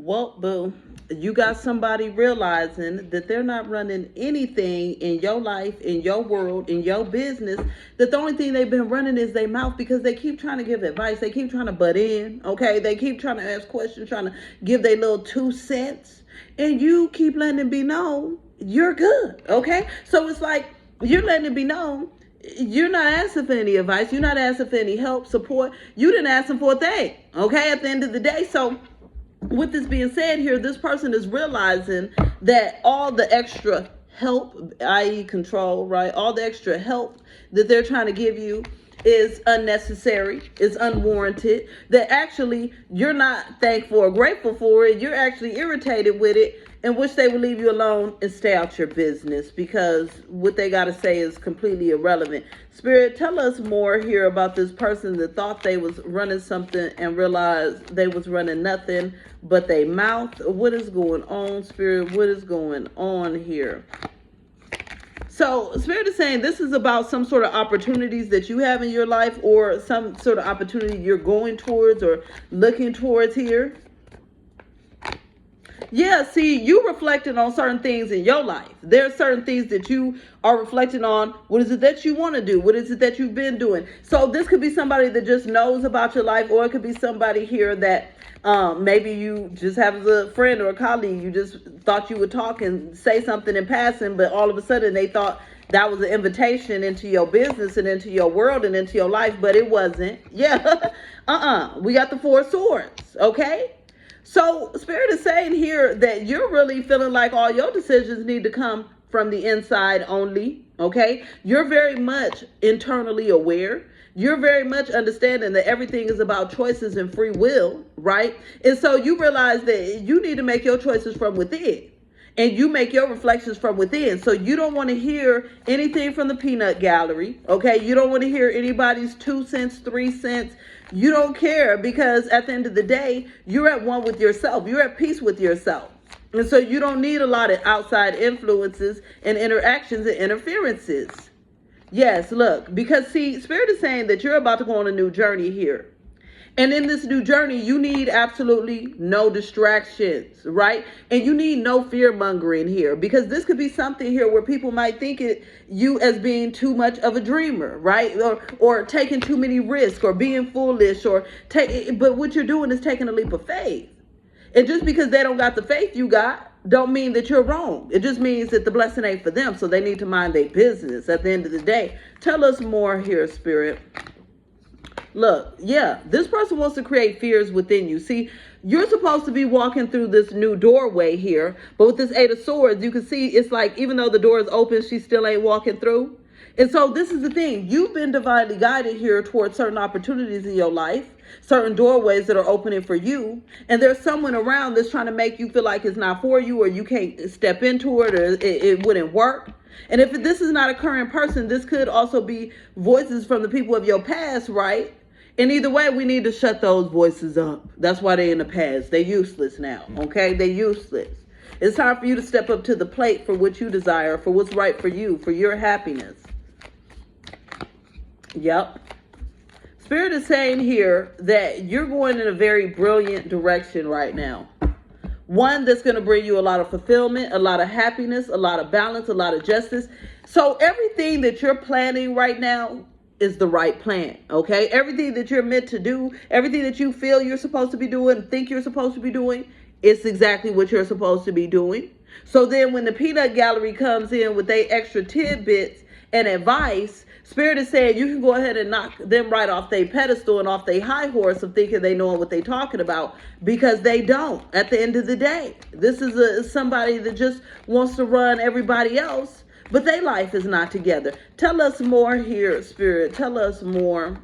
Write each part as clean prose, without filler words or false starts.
Well, boo, you got somebody realizing that they're not running anything in your life, in your world, in your business. That the only thing they've been running is their mouth because they keep trying to give advice. They keep trying to butt in, okay? They keep trying to ask questions, trying to give their little 2 cents. And you keep letting it be known you're good, okay? So it's like you're letting it be known you're not asking for any advice. You're not asking for any help, support. You didn't ask them for a thing, okay, at the end of the day. So with this being said here, this person is realizing that all the extra help, i.e. control, right? All the extra help that they're trying to give you is unnecessary, is unwarranted, that actually you're not thankful or grateful for it. You're actually irritated with it and wish they would leave you alone and stay out your business because what they got to say is completely irrelevant. Spirit, tell us more here about this person that thought they was running something and realized they was running nothing but they mouth. What is going on, Spirit? What is going on here? So Spirit is saying this is about some sort of opportunities that you have in your life or some sort of opportunity you're going towards or looking towards here. Yeah, see, you reflecting on certain things in your life. There are certain things that you are reflecting on. What is it that you want to do? What is it that you've been doing? So this could be somebody that just knows about your life, or it could be somebody here that maybe you just have as a friend or a colleague. You just thought you would talk and say something in passing, but all of a sudden they thought that was an invitation into your business and into your world and into your life, but it wasn't. Yeah, we got the 4 swords, okay? So Spirit is saying here that you're really feeling like all your decisions need to come from the inside only, okay? You're very much internally aware. You're very much understanding that everything is about choices and free will, right? And so you realize that you need to make your choices from within. And you make your reflections from within. So you don't want to hear anything from the peanut gallery, okay? You don't want to hear anybody's 2 cents, 3 cents. You don't care because at the end of the day, you're at one with yourself. You're at peace with yourself. And so you don't need a lot of outside influences and interactions and interferences. Yes, look, because see, Spirit is saying that you're about to go on a new journey here. And in this new journey, you need absolutely no distractions, right? And you need no fear mongering here because this could be something here where people might think you as being too much of a dreamer, right? Or taking too many risks or being foolish but what you're doing is taking a leap of faith. And just because they don't got the faith you got, don't mean that you're wrong. It just means that the blessing ain't for them. So they need to mind their business at the end of the day. Tell us more here, Spirit. Look, yeah, this person wants to create fears within you. See, you're supposed to be walking through this new doorway here, but with this 8 of Swords, you can see it's like even though the door is open, she still ain't walking through. And so this is the thing. You've been divinely guided here towards certain opportunities in your life, certain doorways that are opening for you. And there's someone around that's trying to make you feel like it's not for you or you can't step into it or it wouldn't work. And if this is not a current person, this could also be voices from the people of your past, right? And either way, we need to shut those voices up. That's why they're in the past. They're useless now, okay? They're useless. It's time for you to step up to the plate for what you desire, for what's right for you, for your happiness. Yep. Spirit is saying here that you're going in a very brilliant direction right now. One that's going to bring you a lot of fulfillment, a lot of happiness, a lot of balance, a lot of justice. So everything that you're planning right now is the right plan, okay? Everything that you're meant to do, everything that you feel you're supposed to be doing, think you're supposed to be doing, it's exactly what you're supposed to be doing. So then when the peanut gallery comes in with their extra tidbits and advice, Spirit is saying you can go ahead and knock them right off their pedestal and off their high horse of thinking they know what they're talking about because they don't at the end of the day. This is somebody that just wants to run everybody else, but their life is not together. Tell us more here, Spirit. Tell us more.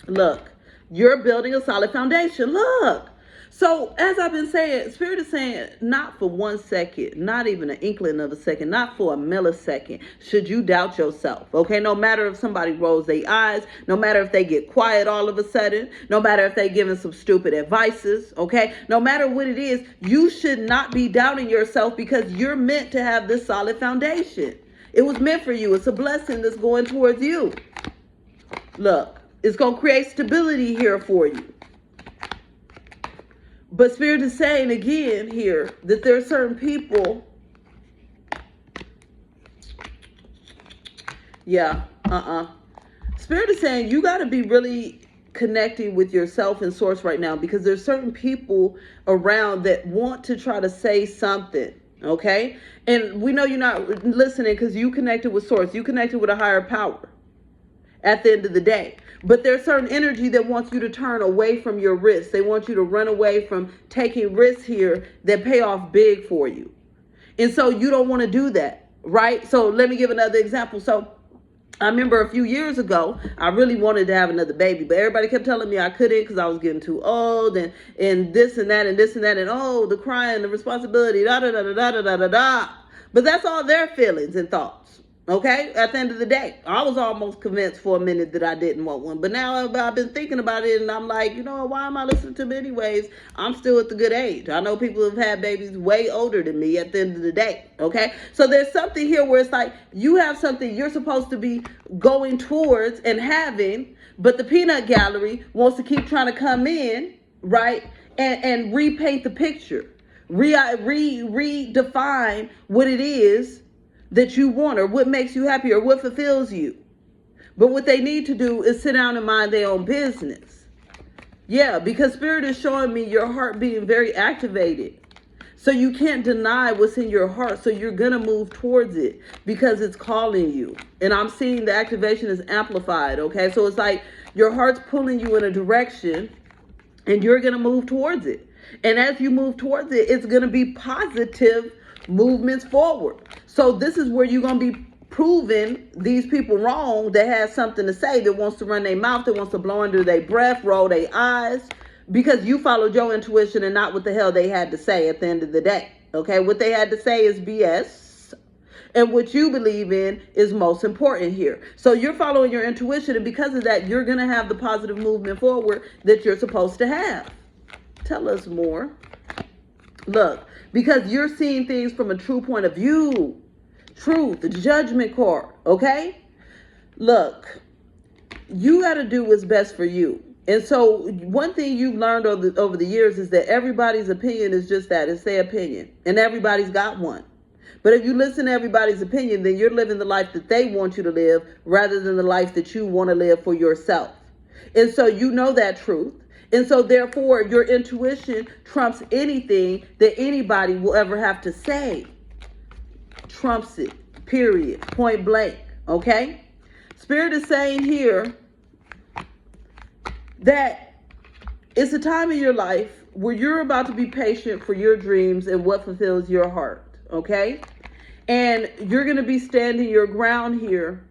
Look, you're building a solid foundation. Look. So as I've been saying, Spirit is saying not for 1 second, not even an inkling of a second, not for a millisecond should you doubt yourself, okay? No matter if somebody rolls their eyes, no matter if they get quiet all of a sudden, no matter if they're giving some stupid advices, okay? No matter what it is, you should not be doubting yourself because you're meant to have this solid foundation. It was meant for you. It's a blessing that's going towards you. Look, it's going to create stability here for you. But Spirit is saying again here that there are certain people. Yeah, Spirit is saying you got to be really connecting with yourself and source right now, because there's certain people around that want to try to say something, okay? And we know you're not listening because you connected with source. You connected with a higher power at the end of the day. But there's certain energy that wants you to turn away from your risks. They want you to run away from taking risks here that pay off big for you. And so you don't want to do that, right? So let me give another example. So I remember a few years ago, I really wanted to have another baby, but everybody kept telling me I couldn't because I was getting too old and this and that and this and that and oh, the crying, the responsibility, da da da da da da da da. But that's all their feelings and thoughts. Okay, at the end of the day, I was almost convinced for a minute that I didn't want one. But now I've been thinking about it and I'm like, you know, why am I listening to them anyways? I'm still at the good age. I know people who've had babies way older than me at the end of the day. Okay, so there's something here where it's like you have something you're supposed to be going towards and having, but the peanut gallery wants to keep trying to come in, right? And repaint the picture, redefine what it is that you want or what makes you happy or what fulfills you. But what they need to do is sit down and mind their own business. Yeah, because Spirit is showing me your heart being very activated. So you can't deny what's in your heart. So you're going to move towards it because it's calling you. And I'm seeing the activation is amplified. Okay, so it's like your heart's pulling you in a direction and you're going to move towards it. And as you move towards it, it's going to be positive movements forward. So this is where you're going to be proving these people wrong that has something to say, that wants to run their mouth, that wants to blow under their breath, roll their eyes, because you followed your intuition and not what the hell they had to say at the end of the day. Okay, what they had to say is BS, and what you believe in is most important here. So you're following your intuition, and because of that, you're going to have the positive movement forward that you're supposed to have. Tell us more. Look, because you're seeing things from a true point of view. Truth, the judgment card, okay? Look, you got to do what's best for you. And so one thing you've learned over the years is that everybody's opinion is just that. It's their opinion. And everybody's got one. But if you listen to everybody's opinion, then you're living the life that they want you to live rather than the life that you want to live for yourself. And so you know that truth. And so therefore, your intuition trumps anything that anybody will ever have to say. Trumps it, period, point blank, okay? Spirit is saying here that it's a time in your life where you're about to be patient for your dreams and what fulfills your heart, okay? And you're going to be standing your ground here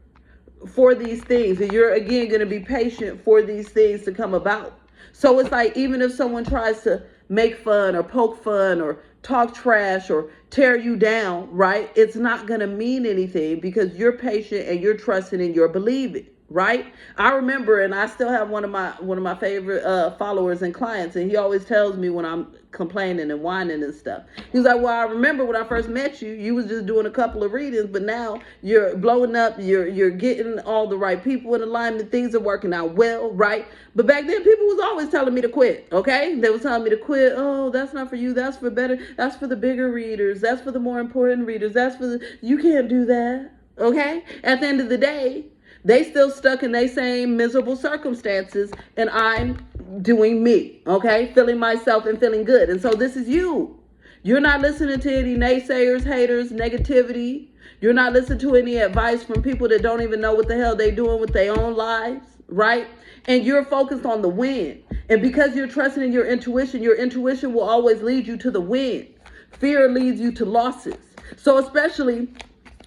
for these things. And you're, again, going to be patient for these things to come about. So it's like, even if someone tries to make fun or poke fun or talk trash or tear you down, right? It's not going to mean anything because you're patient and you're trusting and you're believing, right? I remember, and I still have one of my favorite followers and clients, and he always tells me when I'm complaining and whining and stuff. He's like, well, I remember when I first met you, you was just doing a couple of readings, but now you're blowing up, you're getting all the right people in alignment, things are working out well, right? But back then, people was always telling me to quit, okay? They was telling me to quit. Oh, that's not for you. That's for better. That's for the bigger readers. That's for the more important readers. That's for you can't do that, okay? At the end of the day, they still stuck in their same miserable circumstances, and I'm doing me, okay? Feeling myself and feeling good. And so this is you. You're not listening to any naysayers, haters, negativity. You're not listening to any advice from people that don't even know what the hell they're doing with their own lives, right? And you're focused on the win. And because you're trusting in your intuition will always lead you to the win. Fear leads you to losses. So especially,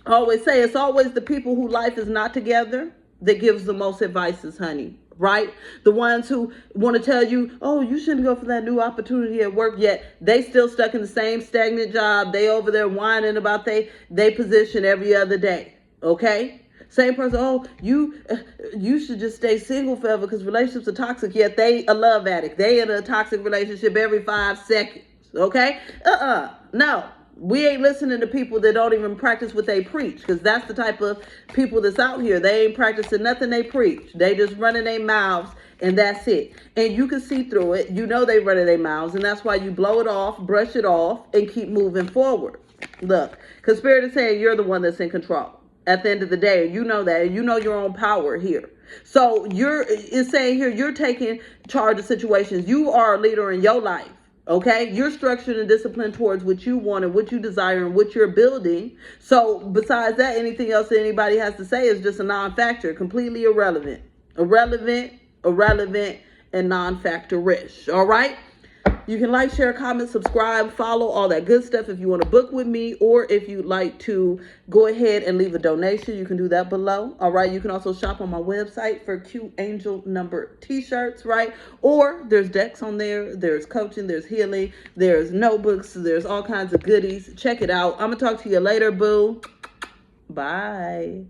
I always say, it's always the people who life is not together that gives the most advices, honey, right? The ones who want to tell you, oh, you shouldn't go for that new opportunity at work, yet they still stuck in the same stagnant job. They over there whining about they position every other day, okay? Same person, oh, you should just stay single forever because relationships are toxic, yet they a love addict. They in a toxic relationship every 5 seconds, okay? No. We ain't listening to people that don't even practice what they preach, because that's the type of people that's out here. They ain't practicing nothing they preach. They just running their mouths And that's it. And you can see through it. You know they running their mouths, and that's why you blow it off, brush it off, and keep moving forward. Look, because Spirit is saying you're the one that's in control. At the end of the day, you know that. You know your own power here. So it's saying here you're taking charge of situations. You are a leader in your life. Okay, you're structured and disciplined towards what you want and what you desire and what you're building. So besides that, anything else that anybody has to say is just a non-factor, completely irrelevant, and non-factor-ish. All right. You can like, share, comment, subscribe, follow, all that good stuff if you want to book with me, or if you'd like to go ahead and leave a donation, you can do that below. All right. You can also shop on my website for cute angel number t-shirts, right? Or there's decks on there. There's coaching, there's healing, there's notebooks, there's all kinds of goodies. Check it out. I'm going to talk to you later, boo. Bye.